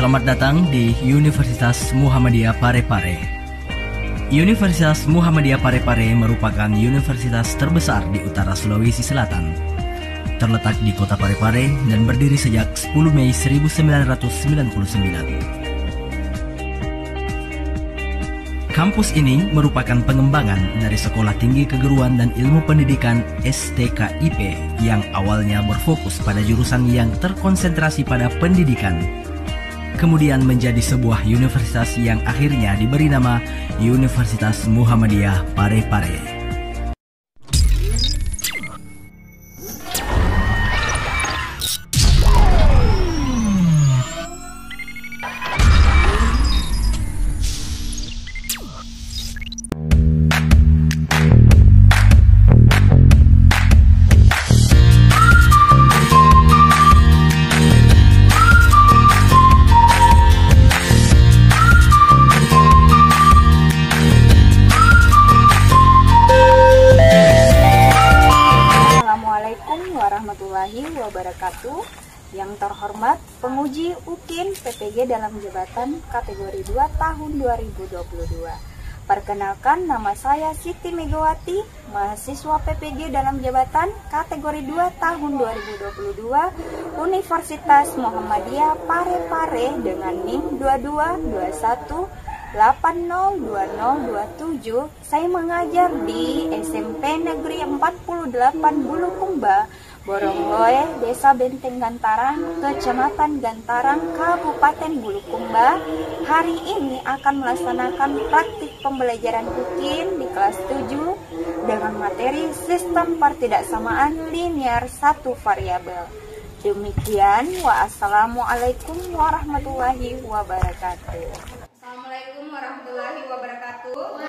Selamat datang di Universitas Muhammadiyah Parepare. Universitas Muhammadiyah Parepare merupakan universitas terbesar di utara Sulawesi Selatan. Terletak di kota Parepare dan berdiri sejak 10 Mei 1999. Kampus ini merupakan pengembangan dari Sekolah Tinggi Keguruan dan Ilmu Pendidikan STKIP yang awalnya berfokus pada jurusan yang terkonsentrasi pada pendidikan. Kemudian menjadi sebuah universitas yang akhirnya diberi nama Universitas Muhammadiyah Parepare. Warahmatullahi wabarakatuh. Yang terhormat penguji UKIN PPG dalam jabatan kategori 2 tahun 2022. Perkenalkan, nama saya Siti Megawati, mahasiswa PPG dalam jabatan kategori 2 tahun 2022 Universitas Muhammadiyah Parepare dengan NIM 2221802027. Saya mengajar di SMP Negeri 48 Bulukumba, Borongloe, Desa Benteng Gantarang, Kecamatan Gantarang, Kabupaten Bulukumba. Hari ini akan melaksanakan praktik pembelajaran UKIN di kelas 7 dengan materi sistem pertidaksamaan linear satu variabel. Demikian, wassalamualaikum warahmatullahi wabarakatuh. Assalamualaikum warahmatullahi wabarakatuh.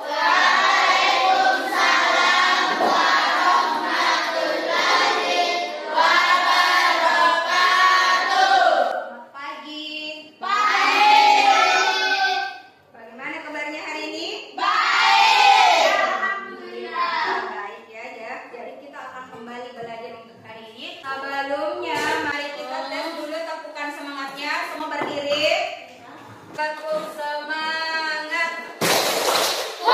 Sebelumnya, mari kita tes dulu, tepukan semangatnya. Semua berdiri. Tepuk semangat. Oke,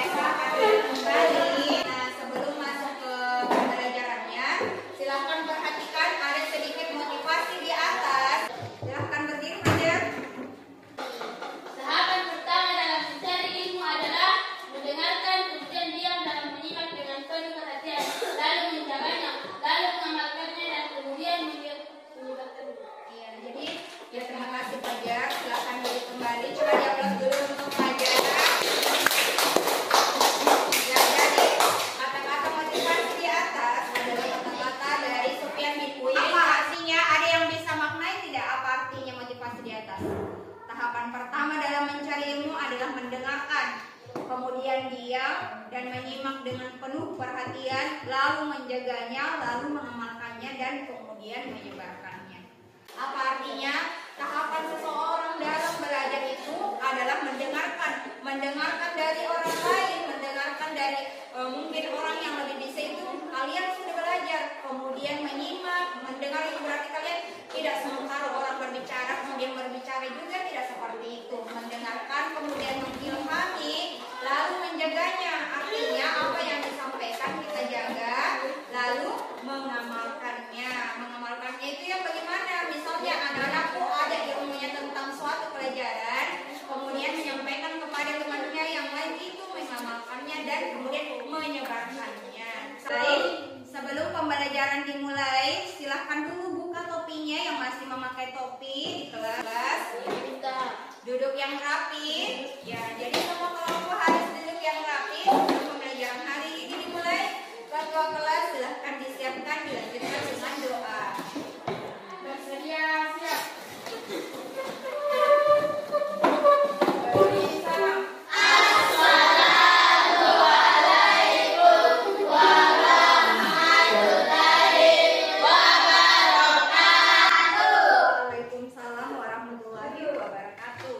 silakan kembali. Nah, sebelum masuk ke pembelajarannya, silakan perhatikan ada sedikit motivasi di atas. Silakan berdiri, belajar. Tahapan pertama dalam mencari ilmu adalah mendengarkan, kemudian diam dalam menyimak dengan penuh perhatian, lalu menjaganya, lalu mengamalkannya, dan kemudian menyebarkannya. Iya, jadi ya terima kasih Fajar. Silakan duduk kembali. Coba diaplaus dulu untuk Fajar. Ya, jadi kata-kata motivasi di atas adalah kata-kata dari Sufyan bin Uyainah. Apa artinya? Ada yang bisa maknai tidak apa artinya motivasi di atas? Tahapan pertama dalam mencari ilmu adalah mendengarkan, kemudian diam dan menyimak dengan penuh perhatian, lalu menjaganya, lalu mengamalkannya, dan kemudian menyebarkannya. Apa artinya? Tahapan seseorang dalam belajar itu adalah mendengarkan dari orang lain, mendengarkan dari mungkin orang yang lebih bisa itu kalian sudah belajar, kemudian menyimak, mendengar itu berarti kalian tidak sementara orang berbicara kemudian berbicara juga, tidak seperti itu. Mendengarkan kemudian mengilhami, lalu menjaganya, artinya apa yang disampaikan kita jaga, lalu mengamalkannya. Mengamalkannya itu yang bagaimana? Misalnya anak-anakku ada ilmunya tentang suatu pelajaran, kemudian menyampaikan kepada temannya yang lain, itu mengamalkannya dan kemudian menyebarkannya. Baik, sebelum pembelajaran dimulai, silahkan dulu buka topinya yang masih memakai topi di kelas. Duduk yang rapi. Ya, jadi semua kelompok harus duduk yang rapi. Pembelajaran hari ini dimulai. Ketua kelas silahkan disiapkan, dilanjutkan dengan doa. Bersedia, siap. Waalaikumsalam warahmatullahi wabarakatuh.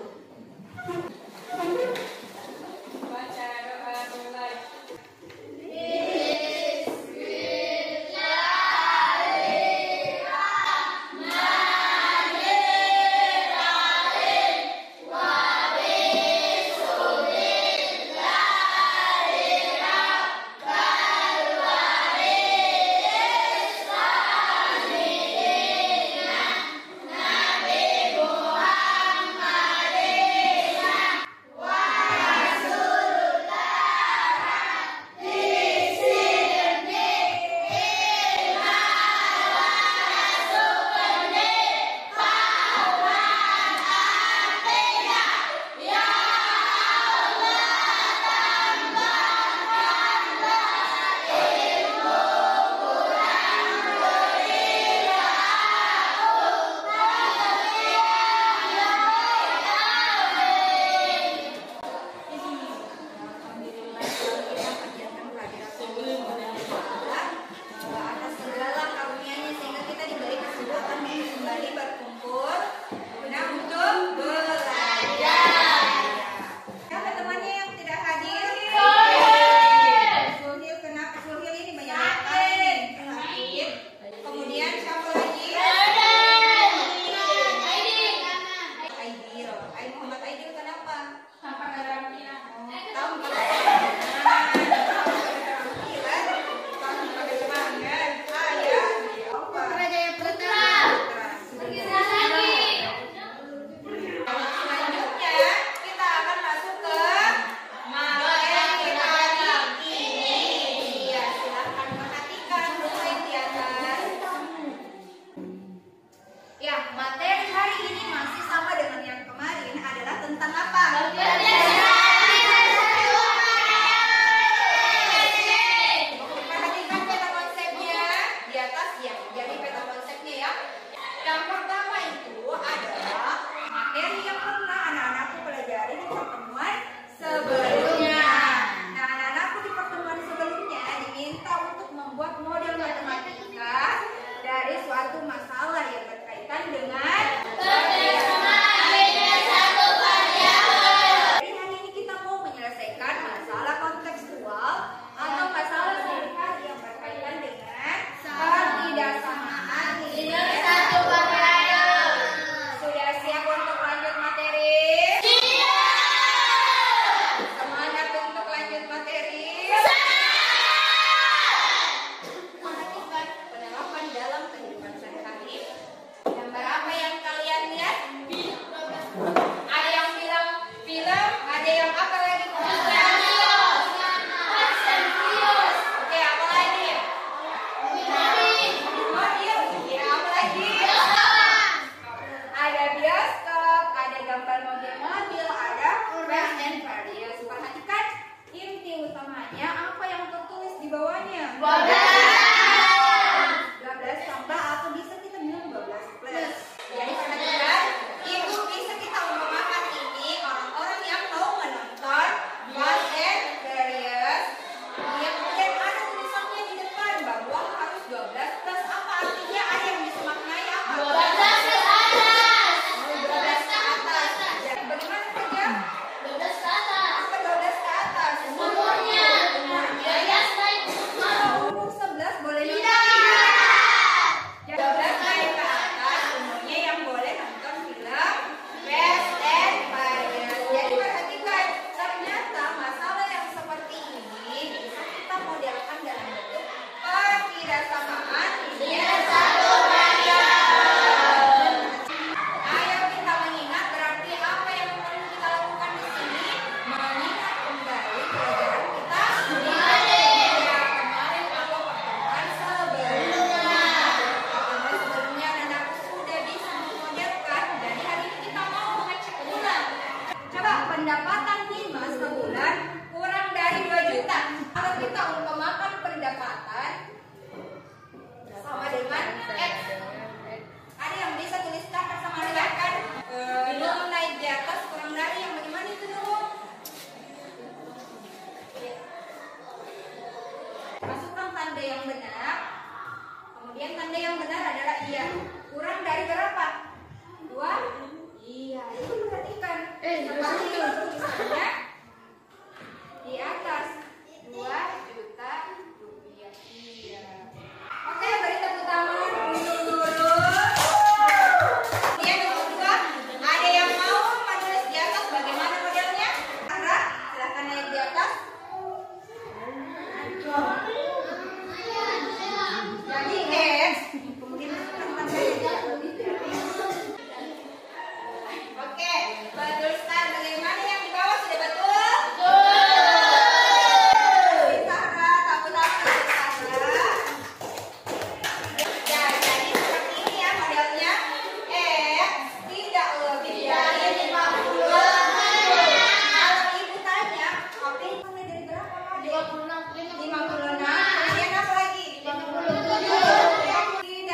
bawahnya? 12 tambah atau bisa kita bilang 12 plus. Jadi perhatikan, itu bisa kita umpamakan ini orang-orang yang mau menonton Fast and Furious. Yang kemudian ada tulisannya di depan bahwa harus 12 plus apa artinya? Ada yang bisa maknai apa? 12 ke atas. 12 ke atas. Jadi bagaimana saja? 12 ke atas. Apa 12 ke atas? Umurnya. Umurnya. Ya, naik mau. Umur 11 boleh nonton? Tidak. 12 naik ke atas umurnya yang boleh nonton film Fast and Furious. Jadi perhatikan, ternyata masalah yang seperti ini bisa kita modelkan dalam bentuk pertidaksamaan linear satu banding. Ayo kita mengingat berarti apa yang perlu kita lakukan di sini? Mengingat kembali pelajaran kita kemarin. Ya, kemarin aku pertemuan sebelumnya. Pertemuan sebelumnya dan aku sudah bisa memodelkan. Jadi hari ini kita mau mengecek ulang. Coba pendapatan Dimas sebulan kurang dari 2 juta. Kalau kita umpamakan pendapatan sama dengan X. Ada yang bisa tuliskan bersama dengan kan? Nol naik di atas kurang dari yang bagaimana itu dulu? Masukkan tanda yang benar. Kemudian tanda yang benar adalah iya. Kurang dari berapa? 2? Iya, itu perhatikan. Seperti itu tulisannya di atas 2 juta rupiah. Iya. Oke, beri tepuk tangan dulu. Kemudian yang kedua, ada yang mau menulis di atas bagaimana modelnya? Sarah, silahkan naik di atas. Jadi X, kemudian masukkan tandanya. Oke, betul sekali. Bagaimana yang di bawah sudah betul? Sarah, tahu-tahu Sarah. Ya, jadi seperti ini ya modelnya. X tidak lebih dari 50. Kalau ibu tanya, HP itu mulai dari berapa, Pak? 56. Kemudian apa lagi? 57. Tidak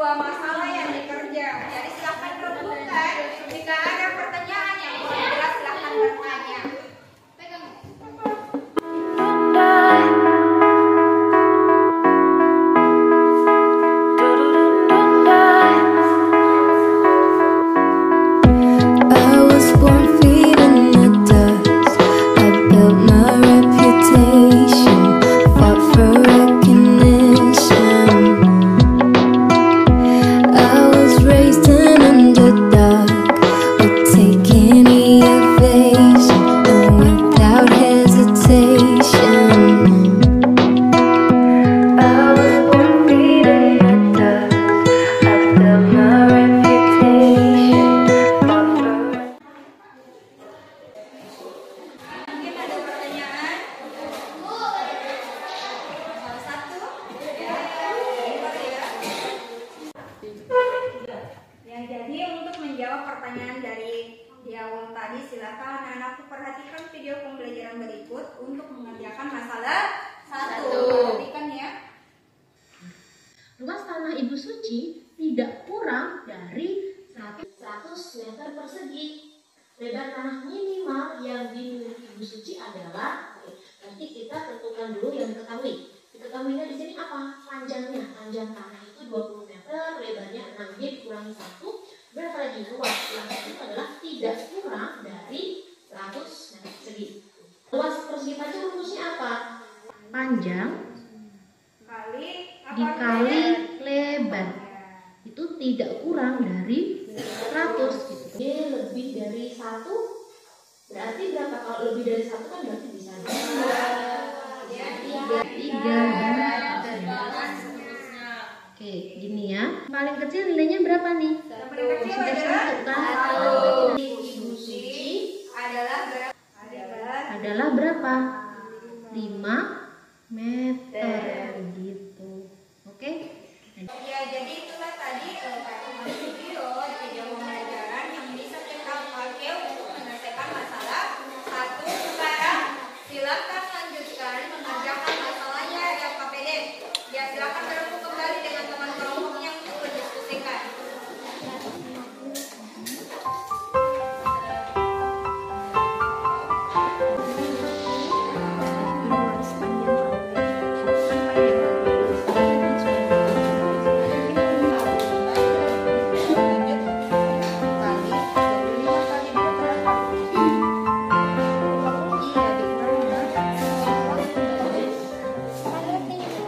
dua masalah yang dikerja. Jadi silakan renungkan. Jika ada pertanyaan yang kurang jelas silakan bertanya. Pegang. I was born feeding the dust. I built my reputation, fought for recognition. I was raised an underdog, would take any evasion, and without hesitation. I was born feeding the dust. I built my reputation, fought for. Mungkin ada pertanyaan? Satu. Ya, jadi untuk menjawab pertanyaan dari Diawul tadi, silakan anak-anakku perhatikan video pembelajaran berikut untuk mengerjakan masalah satu. Perhatikan ya. Luas tanah Ibu Suci tidak kurang dari 100 meter persegi. Lebar tanah minimal yang dimiliki Ibu Suci adalah, nanti kita tentukan dulu yang diketahui. Diketahuinya di sini apa? Panjangnya. Panjang tanah itu 20 meter, lebarnya 6 dikurangi 1. Berapa lagi? Luas. Luas itu adalah tidak kurang dari 100 meter persegi. Luas persegi panjang rumusnya apa? Panjang Kali apa? dikali lebar itu tidak kurang dari 100 gitu. Ini lebih dari 1 berarti berapa? Kalau lebih dari 1 kan berarti bisa 3 Oke, gini ya. Paling kecil nilainya berapa nih? Yang paling kecil Sudah adalah satu kan? Ibu Suci adalah Adalah berapa? 5 meter gitu. Oke? ya, jadi itulah tadi video pembelajaran yang bisa kita pakai untuk menyelesaikan masalah satu. Sekarang silakan lanjutkan mengerjakan masalahnya ya Pak Pede. Ya, silakan bertemu kembali dengan teman kelompoknya untuk berdiskusikan.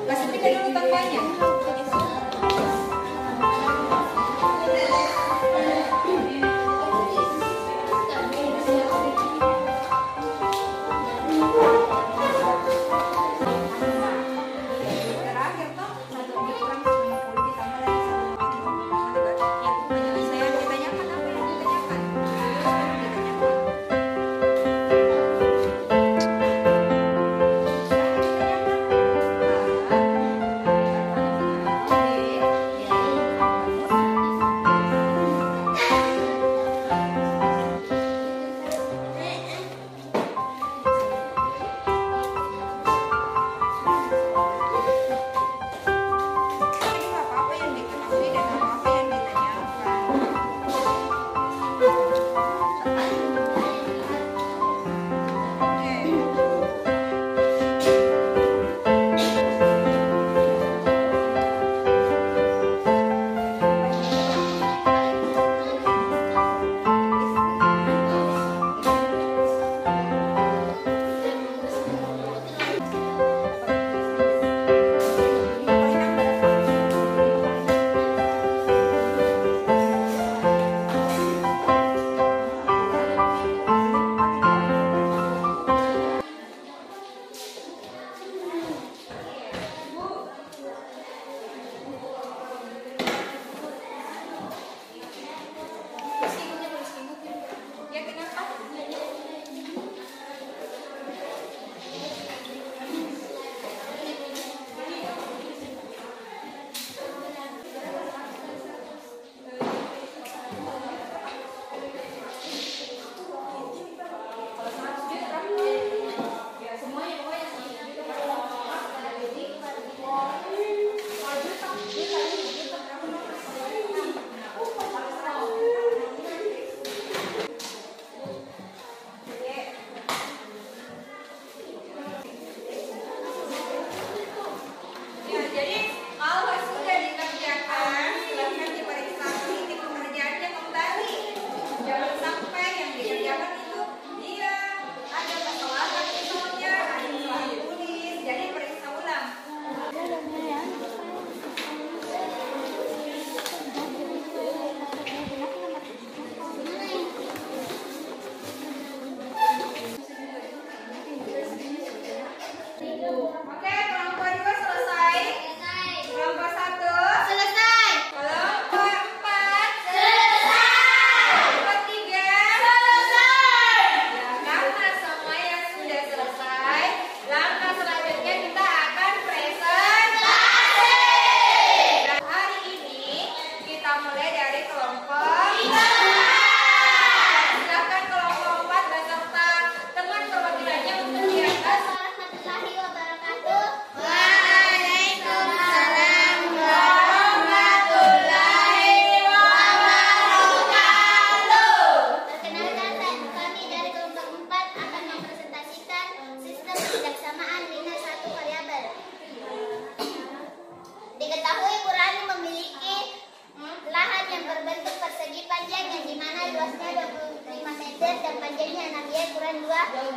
Kasih pindah dulu tangganya. Terakhir toh 1 dikurang 90 ditambah lagi 1. Saya ditanyakan apa yang ditanyakan?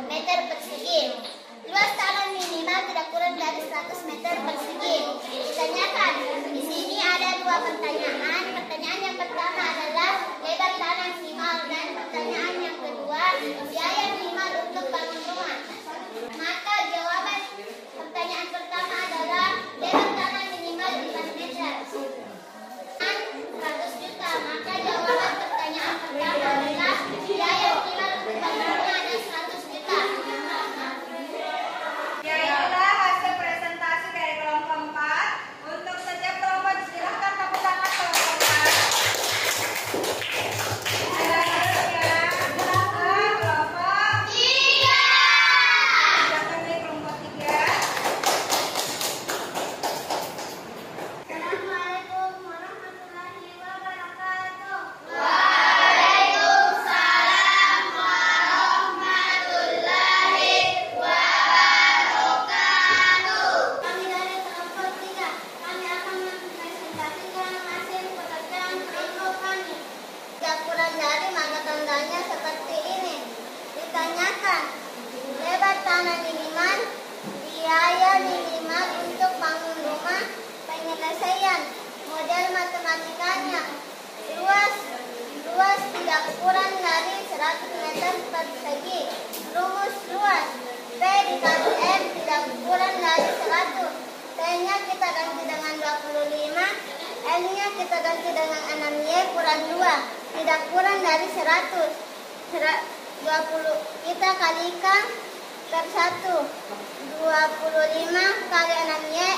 meter persegi. Luas tanah minimal tidak kurang dari 100 meter persegi. Ditanyakan, di sini ada dua pertanyaan. Pertanyaan yang pertama adalah lebar tanah minimal, dan pertanyaan yang kedua biaya minimal untuk bangun rumah. Maka jawaban pertanyaan pertama adalah lebar tanah minimal 4 meter. 100 juta. Maka jawaban pertanyaan pertama adalah biaya minimal untuk bangun rumah ada 100 juta. Ya, itulah hasil presentasi dari kelompok 4. Untuk setiap kelompok silakan tepuk tangan kelompok 4. Silakan ya. Kelompok 3. Silakan dari kelompok 3. Assalamualaikum warahmatullahi wabarakatuh. Kami dari kelompok 3, kami akan mempresentasikan hasil pekerjaan kelompok kami. Tidak kurang dari mana tandanya seperti ini. Ditanyakan, lebar tanah minimal, biaya minimal untuk bangun rumah, penyelesaian, model matematikanya, luas tidak kurang dari 100 meter persegi, rumus luas, P dikali M tidak kurang dari 100, T-nya kita ganti dengan 25, L-nya kita ganti dengan 6Y kurang 2, tidak kurang dari 100, 20 kita kalikan per 1, 25 kali 6Y,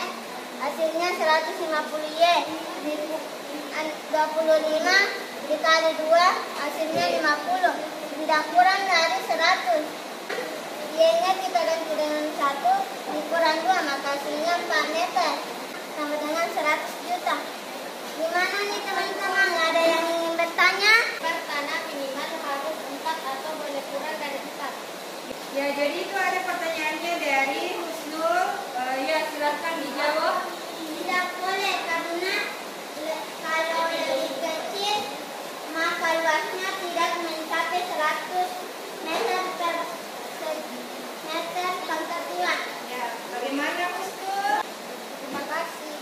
hasilnya 150Y, 25 dikali 2, hasilnya 50, tidak kurang dari 100. Y-nya kita ganti dengan 1, dikurang 2, maka hasilnya 4 meter, sama dengan 100 juta. Gimana nih teman-teman, ada yang ingin bertanya? Tanah minimal harus 4 atau boleh kurang dari 4. Ya, jadi itu ada pertanyaannya dari Husnul. Ya, silahkan dijawab. Tidak boleh, karena kalau lebih kecil maka luasnya tidak mencapai 100 meter persegi. Ya, bagaimana Husnul? Terima kasih.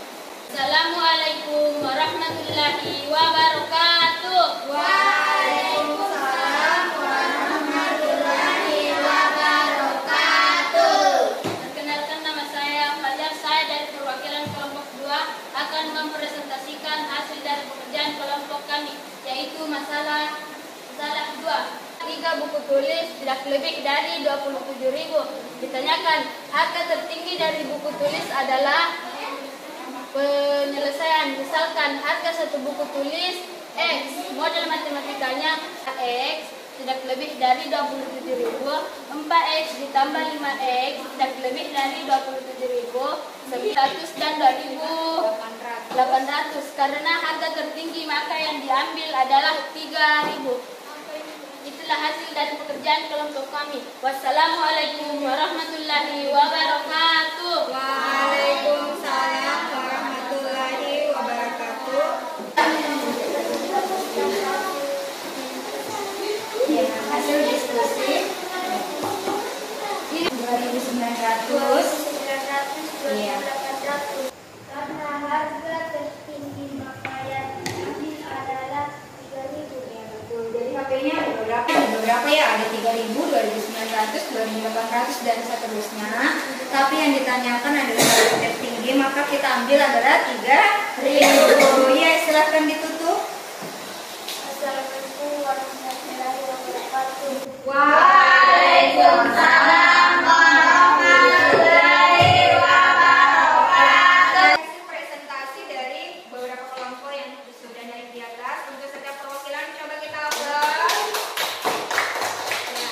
Assalamualaikum warahmatullahi wabarakatuh. Waalaikumsalam warahmatullahi wabarakatuh. Perkenalkan, nama saya Fajar. Saya dari perwakilan kelompok 2 akan mempresentasikan hasil dari pekerjaan kelompok kami, yaitu masalah 2. 3 buku tulis tidak lebih dari 27.000. Ditanyakan, harga tertinggi dari buku tulis adalah penyelesaian. Misalkan harga satu buku tulis X, model matematikanya X tidak lebih dari 27.000, 4X ditambah 5X tidak lebih dari 27.000, 100 dan 2.800. Karena harga tertinggi maka yang diambil adalah 3.000. Itulah hasil dari pekerjaan kelompok kami. Wassalamualaikum warahmatullahi wabarakatuh. Waalaikumsalam warahmatullahi wabarakatuh. Ya, hasil diskusi 2.900. Iya. Karena harga tertinggi maka yang diambil adalah 3.000. Ya, betul. Jadi HP-nya ada beberapa ya, ada 3.000, 2.900, 2.800 dan seterusnya. Tapi yang ditanyakan adalah harga tertinggi, maka kita ambil adalah 3.000. Ya, silahkan ditutup. Assalamualaikum warahmatullahi wabarakatuh. Waalaikumsalam warahmatullahi wabarakatuh. Hasil presentasi dari beberapa kelompok yang sudah naik di atas. Untuk setiap perwakilan coba kita upload. Ya.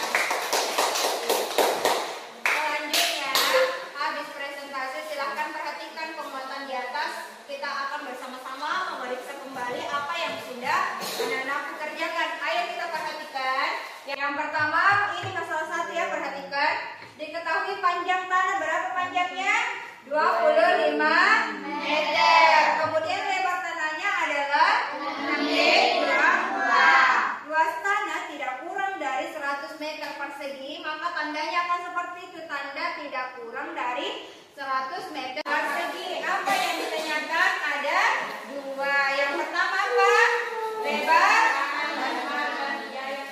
Selanjutnya, habis presentasi silahkan perhatikan penguatan di atas. Kita akan bersama-sama memeriksa kembali apa yang sudah anak-anak kerjakan. Ayo kita perhatikan. Yang pertama, ini masalah 1 ya, perhatikan. Diketahui panjang tanah berapa panjangnya? 25 meter. Kemudian lebar tanahnya adalah 6 kurang 2. Luas tanah tidak kurang dari 100 meter persegi, maka tanda tanda tidak kurang dari 100 meter persegi. Apa yang ditanyakan? Ada dua. Yang pertama apa? Lebar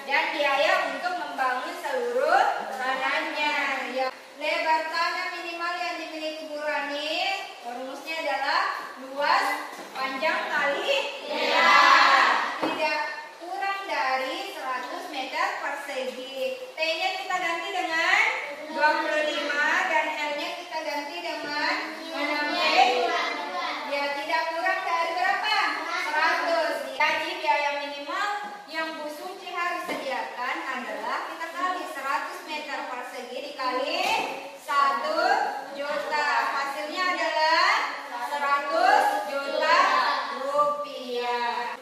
dan biaya untuk membangun seluruh tanahnya. Ya. Lebar tanah minimal yang dimiliki Bu Rani, rumusnya adalah luas panjang kali lebar. Tidak kurang dari 100 meter persegi. T-nya kita ganti dengan 25 dan L-nya kita ganti dengan 6. Ya, tidak kurang dari berapa? 100. Jadi biaya minimal yang Bu Suci harus sediakan adalah kita kali 100 meter persegi dikali 1 juta. Hasilnya adalah 100 juta rupiah.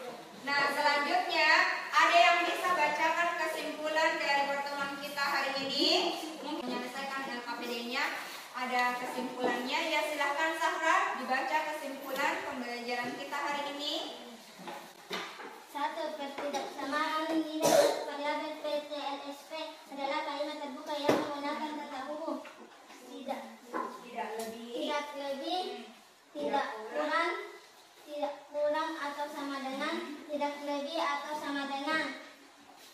Nah, selanjutnya ada yang bisa bacakan kesimpulan dari pertemuan kita hari ini. Mungkin menyelesaikan LKPD-nya ada kesimpulannya. Ya, silahkan Sahra dibaca kesimpulan pembelajaran kita hari ini. 1. Ketidaksamaan nilai satu variabel PTLSP adalah kalimat terbuka yang menggunakan kata umum. Tidak lebih, tidak kurang atau sama dengan, tidak lebih atau sama dengan,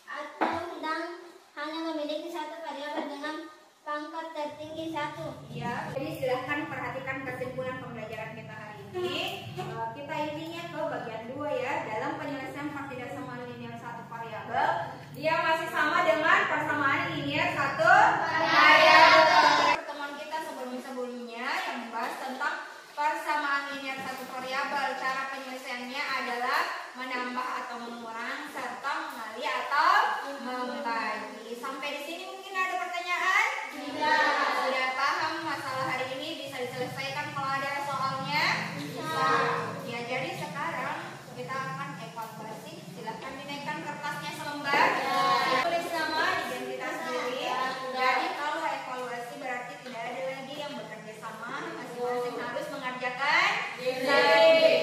atau dan hanya memiliki satu variabel dengan pangkat tertinggi 1. Ya, jadi silahkan perhatikan kesimpulan pembelajaran kita hari ini. Kita intinya ke bagian 2 ya. Dalam penyelesaian pertidaksamaan linear satu variabel, dia masih sama dengan persamaan linear satu variabel. Pertemuan kita sebelumnya yang membahas tentang persamaan linear satu variabel. Cara penyelesaiannya adalah menambah atau mengurangi serta mengali atau membagi. Sampai di sini mungkin ada pertanyaan? Tidak. Sudah paham masalah hari ini? Bisa diselesaikan kalau ada soalnya? Bisa. Ya, jadi sekarang kita akan evaluasi. Silahkan dinaikkan kertasnya selembar. Tulis nama, identitas diri. Jadi kalau evaluasi berarti tidak ada lagi yang bekerja sama. Masing-masing harus mengerjakan sendiri.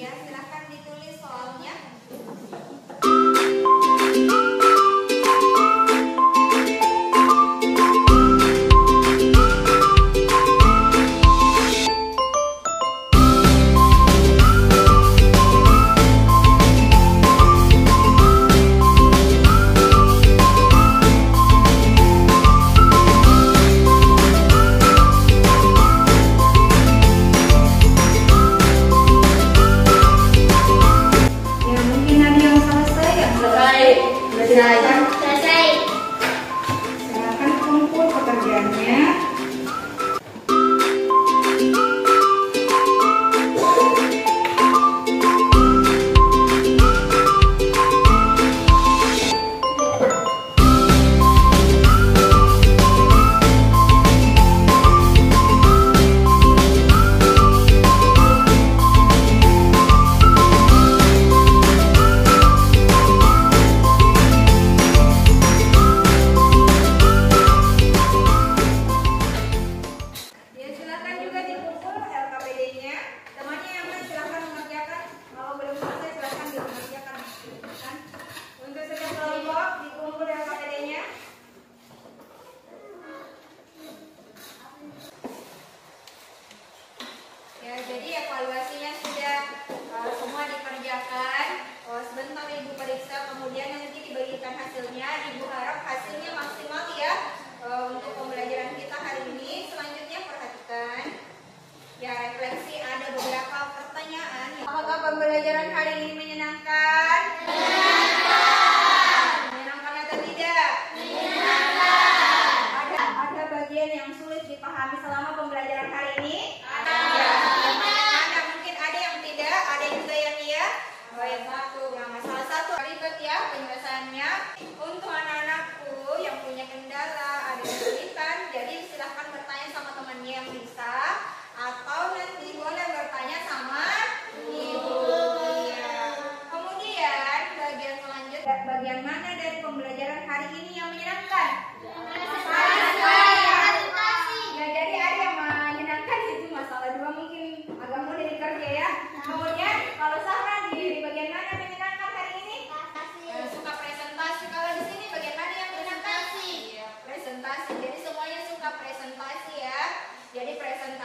Ya, silahkan ditulis soalnya. Ya, mungkin ada yang selesai ya? Selesai. Silakan kumpul pekerjaannya. Ya, silakan juga dikumpul LKPD-nya. Temannya yang lain silakan mengerjakan. Kalau belum selesai silakan dikerjakan. Kan? Untuk setiap kelompok dikumpul LKPD-nya. Ya, jadi evaluasinya sudah semua dikerjakan. Sebentar Ibu periksa, kemudian nanti dibagikan hasilnya. Ibu harap hasilnya maksimal ya untuk pembelajaran kita hari ini. Selanjutnya perhatikan. Ya, refleksi ada beberapa pertanyaan. Apakah pembelajaran hari ini menyenangkan? Menyenangkan atau tidak? Ada bagian yang sulit dipahami selama pembelajaran hari ini? Ada. Mungkin ada yang tidak, ada juga yang iya. Yang satu, nah salah satu ribet ya penyelesaiannya. Untuk anak-anakku yang punya kendala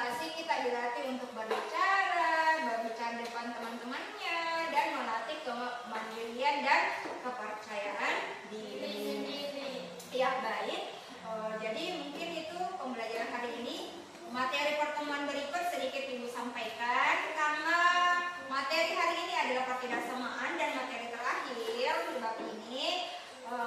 sosialisasi kita dilatih untuk berbicara depan teman-temannya, dan melatih kemandirian dan kepercayaan diri. Ya, baik. Jadi mungkin itu pembelajaran hari ini. Materi pertemuan berikut sedikit Ibu sampaikan, karena materi hari ini adalah pertidaksamaan dan materi terakhir di bab ini.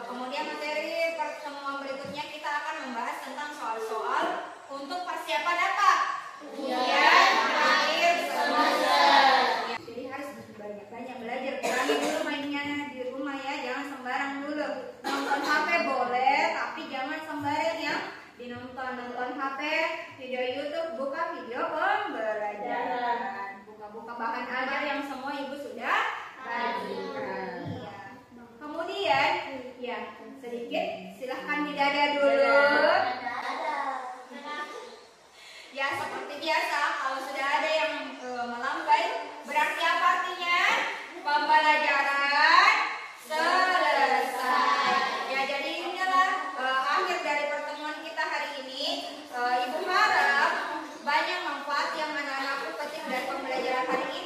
Kemudian materi pertemuan berikutnya kita akan membahas tentang soal-soal untuk persiapan apa? Ujian akhir semester. Jadi harus banyak-banyak belajar. Kurangi dulu mainnya di rumah ya, jangan sembarang dulu. Nonton HP boleh, tapi jangan sembarang ya. Nonton HP, video YouTube, buka video pembelajaran, buka bahan ajar yang semua Ibu sudah bagikan. Kemudian, ya sedikit silahkan didada dulu. Ya seperti biasa, kalau sudah ada yang melambai, berarti apa artinya? Pembelajaran selesai. Ya, jadi inilah akhir dari pertemuan kita hari ini. Ibu harap banyak manfaat yang anak-anakku petik dari pembelajaran hari ini.